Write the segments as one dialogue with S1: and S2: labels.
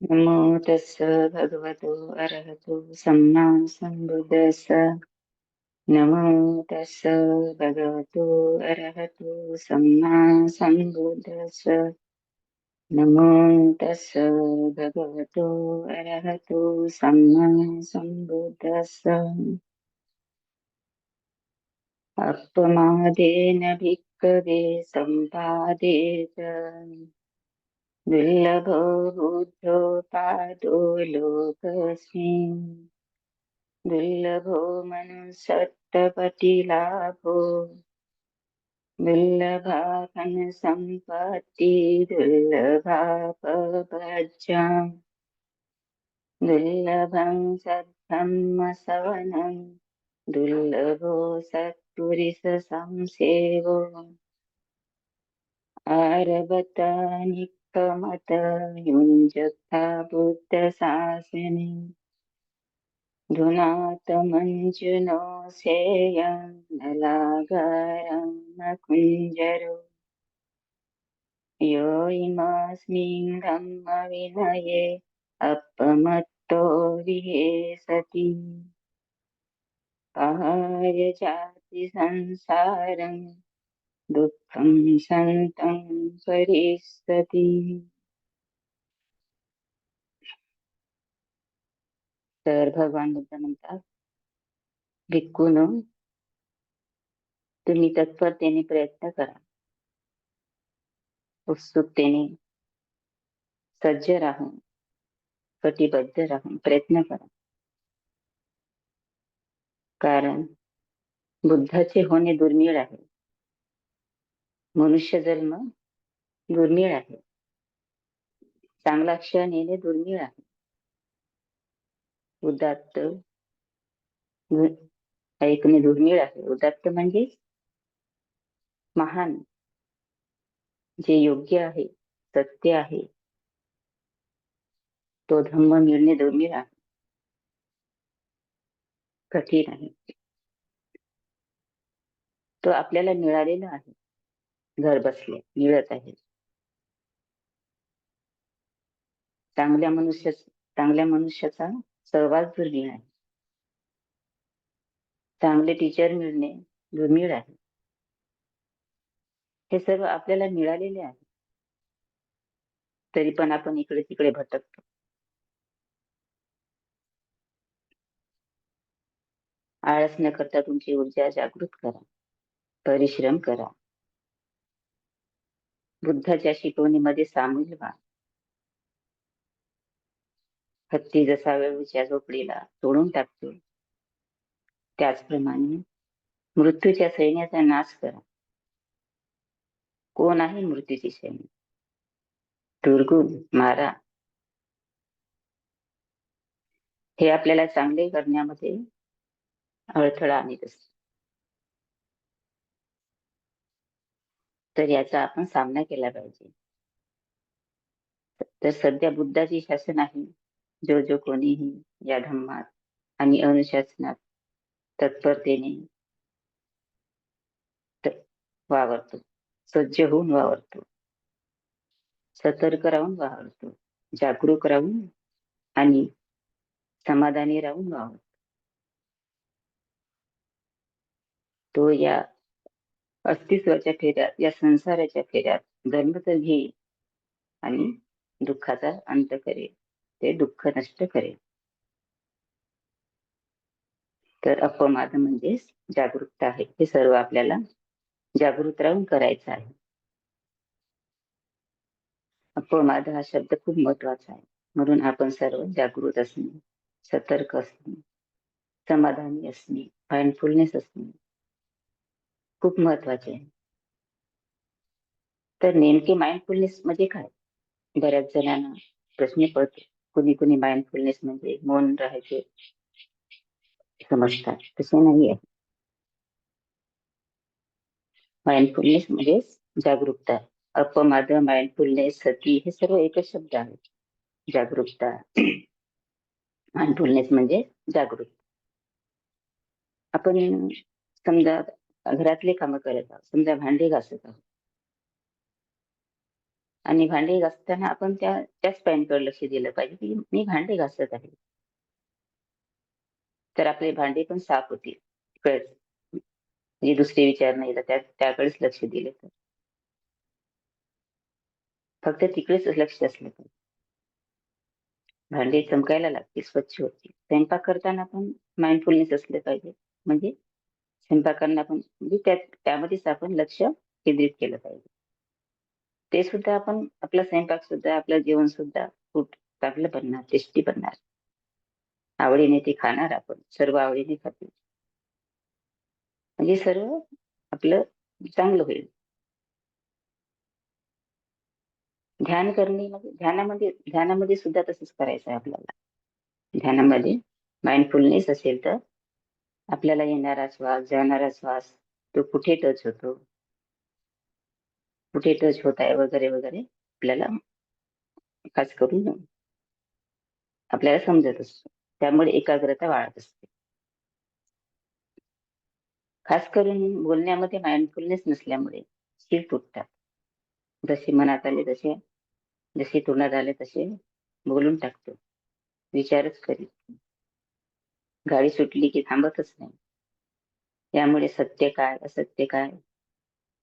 S1: नमो तस्य भगवतो अरहतो सम्मा सम्बुद्धस्स। नमो तस्य भगवतो अरहतो सम्मा सम्बुद्धस्स। नमो तस्य भगवतो अरहतो सम्मा सम्बुद्धस्स। अपमादेन भिक्खवे सम्पादेत दुर्लभो बुद्धो पादो लोकस्मिन्। दुर्लभो मनुष्यत्वपतिलाभो दुर्लभा धनसम्पत्ति दुर्लभा पवज्जा दुर्लभं सद्धम्मसवनं दुर्लभो सत्पुरुषसंसेवो आरभत निक्कमत युञ्जता बुद्धशासने धुनातमञ्जुनो सेयं नलागारं न कुञ्जरो यो इमास्मिन् धम्मविनये अपमत्तो विहेसति पहाय जाति संसारं दुःखं संतं परिष्यति। तर भगवान बुद्ध म्हणतात, भिक्खूनो, तुम्ही तत्परतेने प्रयत्न करा, उत्सुकतेने सज्ज राहून कटिबद्ध राहून प्रयत्न करा. कारण बुद्धाचे होणे दुर्मिळ आहे. मनुष्य जन्म दुर्मिळ आहे. चांगला क्षण येणे दुर्मिळ आहे. उदात्त ऐकणे दुर्मिळ आहे. उदात्त म्हणजे महान, जे योग्य आहे, सत्य आहे, तो धम्म मिळणे दुर्मिळ आहे, कठीण आहे. तो आपल्याला मिळालेला आहे, घर बसल्या मिळत आहे. चांगल्या मनुष्याचा सहवास दुर्मिळ आहे. चांगले टीचर मिळणे दुर्मिळ आहे. हे सर्व आपल्याला मिळालेले आहे, तरी पण आपण इकडे तिकडे भटकतो. आळस न करता तुमची ऊर्जा जागृत करा, परिश्रम करा, बुद्धाच्या शिकवणीमध्ये सामील व्हा. हत्ती जसा वेळूच्या झोपडीला तोडून टाकतो, त्याचप्रमाणे मृत्यूच्या सैन्याचा नाश करा. कोण आहे मृत्यूची सैन्य? दुर्गुण मारा. हे आपल्याला चांगले करण्यामध्ये अडथळा आणत असते. तर याचा आपण सामना केला पाहिजे. तर सध्या बुद्धाची शासन आहे. जो कोणीही या धम्मात आणि अनुशासनात तत्परतेने वावरतो, सज्ज होऊन वावरतो, सतर्क राहून वावरतो, जागरूक राहून आणि समाधानी राहून वावरतो. तो या अस्तित्वाच्या फेऱ्यात, या संसाराच्या फेऱ्यात जन्म तर घेईल आणि दुःखाचा अंत करेल, ते दुःख नष्ट करेल. तर अपमाद म्हणजे जागरूकता आहे. हे सर्व आपल्याला जागृत राहून करायचं आहे. अपमाद हा शब्द खूप महत्वाचा आहे. म्हणून आपण सर्व जागृत असणे, सतर्क असणे, समाधानी असणे, माइंडफुलनेस असणे खूप महत्वाचे आहे. तर नेमके माइंडफुलनेस म्हणजे काय? बऱ्याच जणांना प्रश्न पडतो. कुणी माइंडफुलनेस म्हणजे मौन राहायचे समजतात. तसे नाही आहे. माइंडफुलनेस म्हणजे जागरूकता. अपमाद, माइंडफुलनेस, सती हे सर्व एकच शब्द आहेत. जागरूकता, माइंडफुलनेस म्हणजे जागरूक. आपण समजा घरातले कामं करत आहोत, समजा भांडे घासत आहोत, आणि भांडे घासताना आपण त्याच पॅनकडे लक्ष दिलं पाहिजे की मी भांडे घासत आहे, तर आपले भांडे पण साफ होतील. कळत म्हणजे दुसरे विचार नाही तर त्याकडेच लक्ष दिले तर फक्त तिकडेच लक्ष असलं पाहिजे. भांडे चमकायला लागतील, स्वच्छ होतील. स्वयंपाक करताना पण माइंडफुलनेस असले पाहिजे. म्हणजे स्वयंपाकांना पण म्हणजे त्यामध्येच आपण लक्ष केंद्रित केलं पाहिजे. ते सुद्धा आपण आपला स्वयंपाक सुद्धा आपलं जेवण सुद्धा खूप चांगलं बनणार, टेस्टी बनणार. आवडीने ते खाणार आपण, सर्व आवडीने खातील. म्हणजे सर्व आपलं चांगलं होईल. ध्यान करणे म्हणजे ध्यानामध्ये सुद्धा तसंच करायचं आहे आपल्याला. ध्यानामध्ये माइंडफुलनेस असेल तर आपल्याला येणारा श्वास, जाणारा श्वास तो कुठे टच होतो, कुठे टच होत आहे वगैरे वगैरे आपल्याला खास करून आपल्याला समजत असतो. त्यामुळे एकाग्रता वाढत असते. खास करून बोलण्यामध्ये माइंडफुलनेस नसल्यामुळे शीर तुटतात. जसे मनात आले तसे, जसे तोंडात आले तसे बोलून टाकतो. विचारच करीत गाडी सुटली की थांबतच नाही. त्यामुळे सत्य काय असत्य काय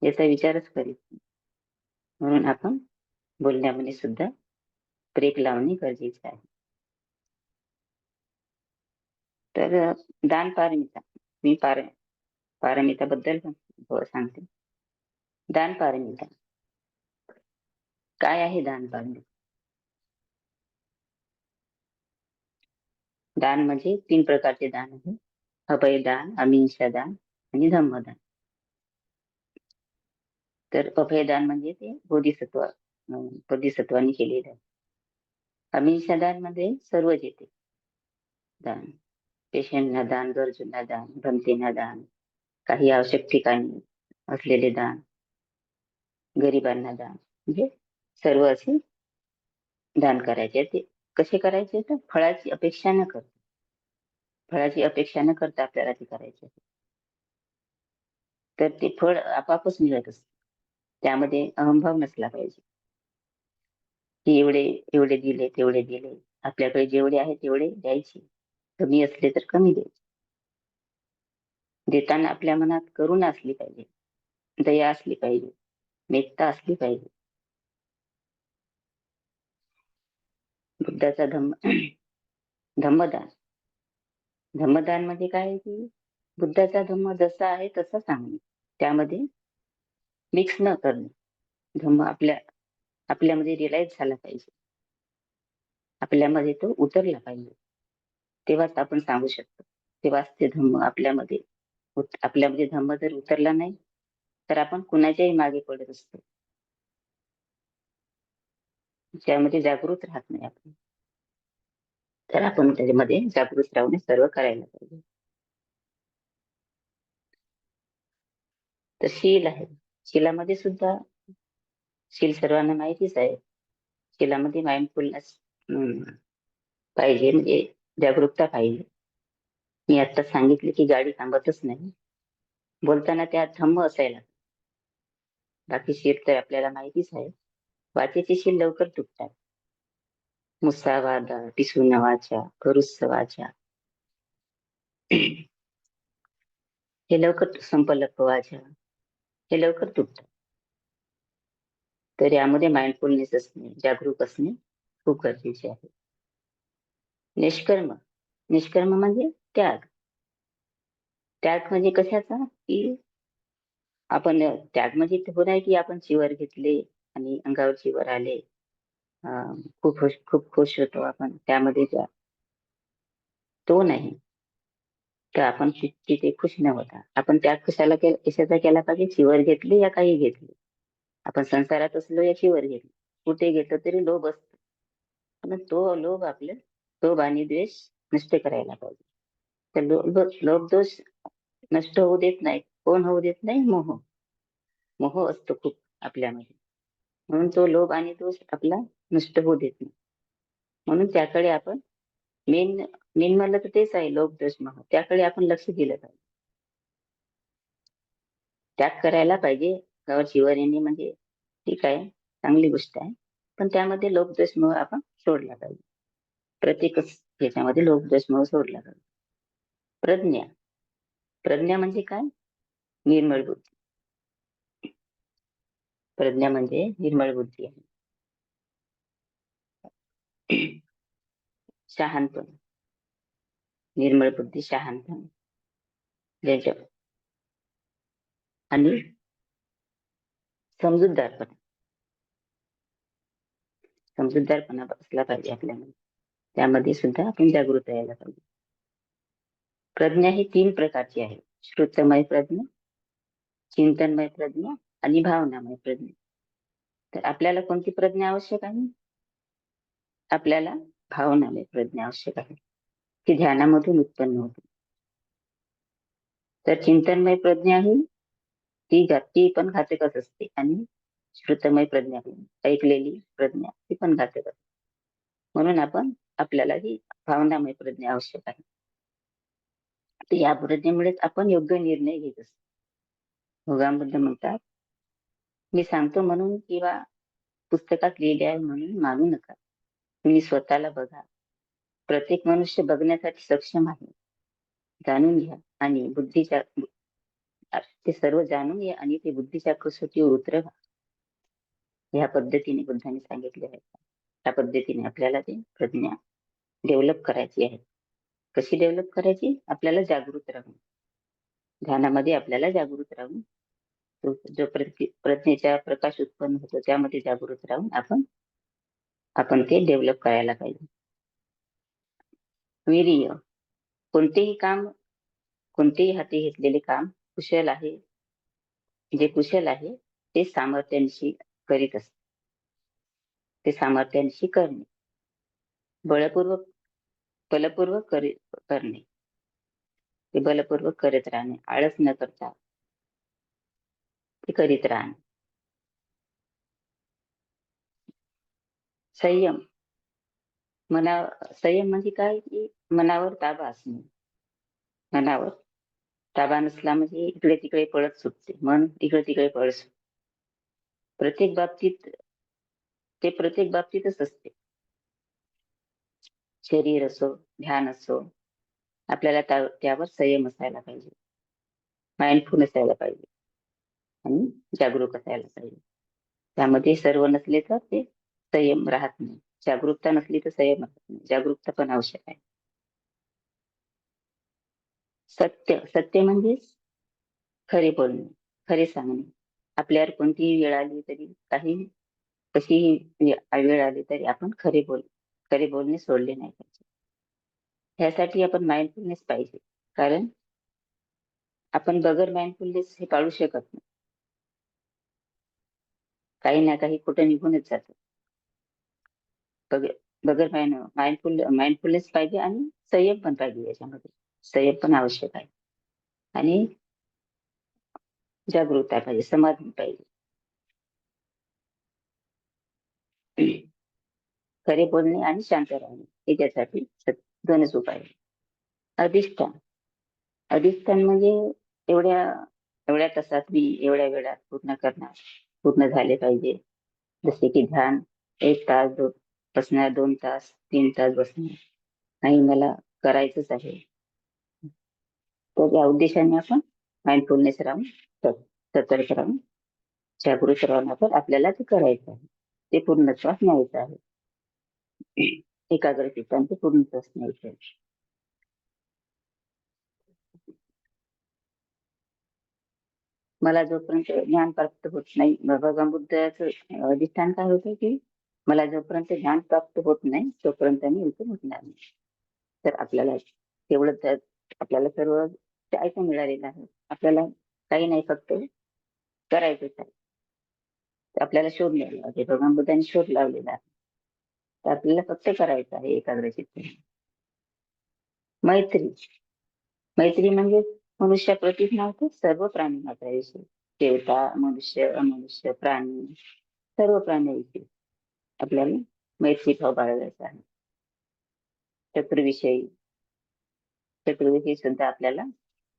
S1: याचा विचारच करीत नाही. म्हणून आपण बोलण्यामध्ये सुद्धा ब्रेक लावणे गरजेचे आहे. तर दान पारमिता, मी पारमिता बद्दल सांगते. दान पारमिता काय आहे? दान पारमिता दान म्हणजे 3 प्रकारचे दान आहे. अभयदान, अहिंसा दान आणि धम्मदान. तर अभयदान म्हणजे ते बोधिसत्वानी केलेलं आहे. अहिंसा दान मध्ये सर्वच येते दान. पेशंटना दान, गरजूंना दान, भंतेना दान, काही आवश्यक ठिकाणी असलेले दान, गरिबांना दान, म्हणजे सर्व असे दान करायचे. ते कसे करायचे? तर फळाची अपेक्षा न करता, फळाची अपेक्षा न करता आपल्याला ते करायचे. तर ते फळ आपापच मिळत असते. त्यामध्ये अहंभाव नसला पाहिजे की एवढे एवढे दिले तेवढे दिले. आपल्याकडे जेवढे आहे तेवढे द्यायचे, कमी असले तर कमी द्यायचे. देताना आपल्या मनात करुणा असली पाहिजे, दया असली पाहिजे, मेत्ता असली पाहिजे. बुद्धाचा धम्मदान, धम्मदान म्हणजे काय आहे की बुद्धाचा धम्म जसा आहे तसा सांगणे, त्यामध्ये मिक्स न करणे. धम्म आपल्यामध्ये रिअलाइज झाला पाहिजे, आपल्यामध्ये तो उतरला पाहिजे, तेव्हाच आपण सांगू शकतो. तेव्हाच ते धम्म आपल्यामध्ये धम्म जर उतरला नाही तर आपण कुणाच्याही मागे पडत असतो, त्यामध्ये जागृत राहत नाही आपण. तर आपण त्याच्यामध्ये जागृत राहून सर्व करायला पाहिजे. तर शील आहे, शीलामध्ये सुद्धा शील सर्वांना माहितीच आहे. शीलामध्ये माइंडफुलनेस पाहिजे, म्हणजे जागरूकता पाहिजे. मी आता सांगितले की गाडी थांबतच नाही, बोलताना त्यात धम्म असायला. बाकी शील तर आपल्याला माहितीच आहे. वाचेची शील लवकर तुटतात. मुसावादा पिसून वाचा करुस्स वाचा हे लवकर संपलक वाचा हे लवकर तुटतात. तर यामध्ये माइंडफुलनेस असणे, जागरूक असणे खूप गरजेचे आहे. निष्कर्म, निष्कर्म म्हणजे त्याग. त्याग म्हणजे कशाचा? की आपण त्याग म्हणजे हो नाही की आपण चिवर घेतले आणि अंगावर चिवर आले, खूप खुश होतो आपण त्यामध्ये, तो नाही. तर आपण तिथे खुश न होता आपण त्याग कशाचा केला पाहिजे? चिवर घेतली या काही घेतली, आपण संसारात असलो या चिवर घेतली, कुठे घेतलं तरी लोभ असतो. पण तो लोभ लोभ आणि द्वेष नष्ट करायला पाहिजे. तर लोभ दोष नष्ट होऊ देत नाही. कोण होऊ देत नाही? मोह असतो खूप आपल्यामध्ये. म्हणून तो लोभ आणि दोष आपला नष्ट होऊ देत नाही. म्हणून त्याकडे आपण मेन मेन म्हणलं तर तेच आहे, लोभ दोष मोह. त्याकडे आपण लक्ष दिलं पाहिजे. त्याग करायला पाहिजे. गावाची वर येणे म्हणजे ठीक आहे, चांगली गोष्ट आहे, पण त्यामध्ये लोभद्वेषमोह आपण सोडला पाहिजे. प्रत्येकच ह्याच्यामध्ये लोभद्वेषमोह सोडला पाहिजे. प्रज्ञा, प्रज्ञा म्हणजे काय? निर्मळ बुद्धी. प्रज्ञा म्हणजे निर्मळ बुद्धी आहे. शहाणपण, निर्मळ बुद्धी, शहाणपण, ज्याच्या आणि समजूतदारपणा, समजूतदारपणा असला पाहिजे आपल्यामध्ये. त्यामध्ये सुद्धा आपण जागृत राहायला पाहिजे. प्रज्ञा ही 3 प्रकारची आहे. श्रुतमय प्रज्ञा, चिंतनमय प्रज्ञा आणि भावनामय प्रज्ञा. तर आपल्याला कोणती प्रज्ञा आवश्यक आहे? आपल्याला भावनामय प्रज्ञा आवश्यक आहे, ती ध्यानामधून उत्पन्न होते. तर चिंतनमय प्रज्ञा ही ती पण घातकच असते, आणि श्रुतमय प्रज्ञा, ऐकलेली प्रज्ञा, ती पण घातक असते. म्हणून आपल्याला ही भावनामय प्रज्ञा आवश्यक आहे. तर या प्रज्ञेमुळेच आपण योग्य निर्णय घेत असतो. भगवान म्हणतात, मी सांगतो म्हणून किंवा पुस्तकात लिहिले आहे म्हणून मानू नका. तुम्ही स्वतःला बघा. प्रत्येक मनुष्य बघण्यासाठी सक्षम आहे. जाणून घ्या आणि ते सर्व जाणून घ्या आणि ते बुद्धीच्या कसोटीवर उतरवा. या पद्धतीने बुद्धांनी सांगितले आहे. त्या पद्धतीने आपल्याला ते प्रज्ञा डेव्हलप करायची आहे. कशी डेव्हलप करायची? आपल्याला जागृत राहून, ध्यानामध्ये आपल्याला जागृत राहून, जो प्रज्ञेचा प्रकाश उत्पन्न होतो त्यामध्ये जागृत राहून आपण ते डेव्हलप करायला पाहिजे. वीर्य, कोणतेही हाती घेतलेले काम जे कुशल आहे ते सामर्थ्यानिशी करीत असते. ते सामर्थ्यानिशी करणे, बलपूर्वक करणे, ते बलपूर्वक करत राहणे, आळस न करता ते करीत राहणे. संयम, संयम म्हणजे काय? की मनावर ताबा असणे. मनावर ताबा नसला म्हणजे इकडे तिकडे पळत सुटते, मन इकडे तिकडे पळत सुटते. प्रत्येक बाबतीतच असते. शरीर असो, ध्यान असो, आपल्याला त्यावर संयम असायला पाहिजे, माइंडफुल असायला पाहिजे आणि जागरूक असायला पाहिजे. त्यामध्ये सर्व नसले तर ते संयम राहत नाही. जागरूकता नसली तर संयम राहत नाही. जागरूकता पण आवश्यक आहे. सत्य म्हणजे खरे बोलणे, खरे सांगणे. आपल्यावर कोणतीही वेळ आली तरी, कशीही वेळ आली तरी आपण खरे बोलणे सोडले नाही पाहिजे. ह्यासाठी आपण माइंडफुलनेस पाहिजे, कारण आपण बगर माइंडफुलनेस हे पाळू शकत नाही. काही ना काही कुठं निघूनच जातं. बगर माइंडफुलनेस पाहिजे आणि संयम पण पाहिजे. याच्यामध्ये संयम पण आवश्यक आहे आणि जागरूकता पाहिजे, समाधान पाहिजे. खरे बोलणे आणि शांत राहणे हे त्यासाठी दोनच उपाय. अधिष्ठान म्हणजे एवढ्या तासात मी एवढ्या वेळात पूर्ण झाले पाहिजे. जसे की ध्यान 1 तास बसणार, 2 तास, 3 तास बसणार, नाही मला करायचंच आहे. तर या उद्देशाने आपण माइंडफुलनेस राहून, सतर्क राहून, जागृत राहून आपल्याला ते करायचं आहे. ते पूर्णत्वास न्यायचं आहे. एकाग्रचित्तांचे पूर्णत्वास न्यायचं आहे. मला जोपर्यंत ज्ञान प्राप्त होत नाही, भगवान बुद्धाचं अधिष्ठान काय होतं की मला जोपर्यंत ज्ञान प्राप्त होत नाही तोपर्यंत मी इथून उठणार नाही. तर आपल्याला सर्व ते ऐकून मिळालेलं आहे. आपल्याला काही नाही, फक्त करायचंच आहे. आपल्याला शोध लावला आहे, भगवान बुद्धांनी शोध लावलेला आहे. तर आपल्याला फक्त करायचं आहे एकाग्रचित्त. मैत्री म्हणजे मनुष्याप्रतीच नव्हतं, सर्व प्राणी मात्राविषयी, देवता, मनुष्य, अमनुष्य, प्राणी, सर्व प्राण्याविषयी आपल्याला मैत्री भाव बाळगायचा आहे. शत्रूविषयी सुद्धा आपल्याला,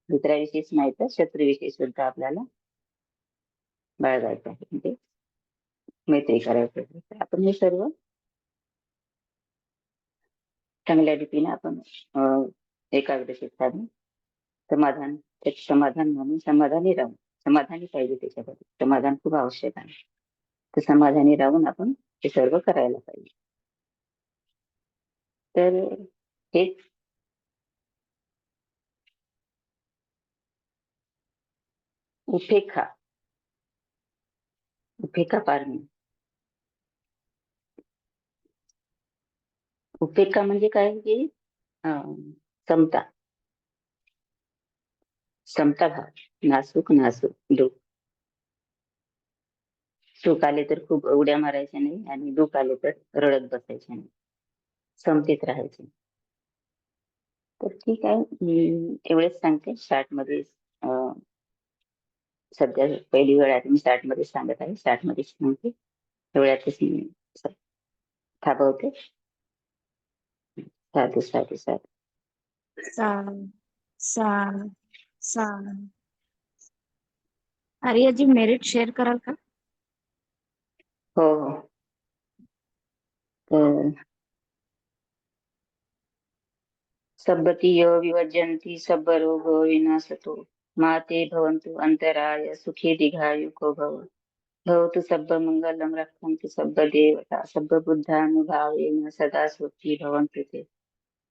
S1: दुसऱ्याविषयीच नाही तर शत्रूविषयी सुद्धा आपल्याला बाळगायचं आहे. म्हणजे मैत्री करायचं. तर आपण हे सर्व चांगल्या रीतीने आपण एकाग्रतेत साधून समाधान, त्याचे समाधान म्हणून समाधानी राहून, समाधानी पाहिजे त्याच्यामध्ये, समाधान खूप आवश्यक आहे. तर समाधानी राहून आपण ते सर्व करायला पाहिजे. तर हेच उपेक्षा, उपेक्षा पारमी. उपेक्षा म्हणजे काय की अं, समता, समता भाव, नासूक नासूक, दुःख सुख आले तर खूप उड्या मारायच्या नाही आणि दुःख आले तर रडत बसायचे नाही, समतेत राहायचे. तर ठीक आहे, मी एवढेच सांगते. स्टार्ट मध्ये सध्या पहिली वेळ आहे, मी स्टार्ट मध्ये सांगत आहे, स्टार्ट मध्ये सांगते, एवढ्यातच मी थांबवते. साधू साधू साधू.
S2: साधू साधू साधू. आर्याजी मेरिट शेअर कराल का?
S1: हो हो. तर सब्बतीय विवर्जन्ति सब्ब रोगो विनाशतो माते भवन्तु अंतराय सुखी दीर्घायुको भव भवतु सब्ब मंगलम रक्षन्तु सब्ब देवता सब्ब बुद्धानुभावेन सदा सुखी भवन्तु ते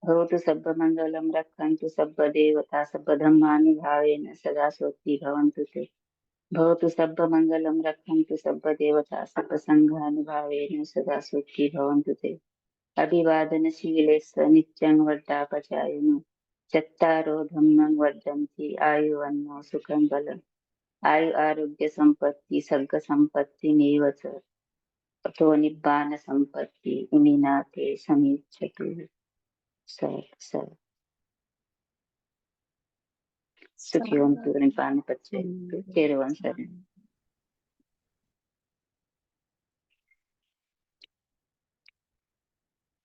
S1: भवतु सब्ब मंगलम रक्षन्तु सब्ब देवता सब्ब धर्मानुभावेन सदा सुखी भवन्तु ते भवतु सब्ब मंगलम रक्षन्तु सब्ब देवता सब्ब संघानुभावेन सदा सुखी भवन्तु ते अभिवादनशीलेस्स नित्यं वर्धापचारिणो चत्तारो धम्मं वर्धन्ति आयुर्वन्नो सुखं बलम् आयु आरोग्य संपत्ति सर्ग संपत्ति नेवच अतो निब्बान संपत्ति इमिनाते समीक्षतु सर सर सुखी होन्तु निब्बान पच्चे केरवन सर.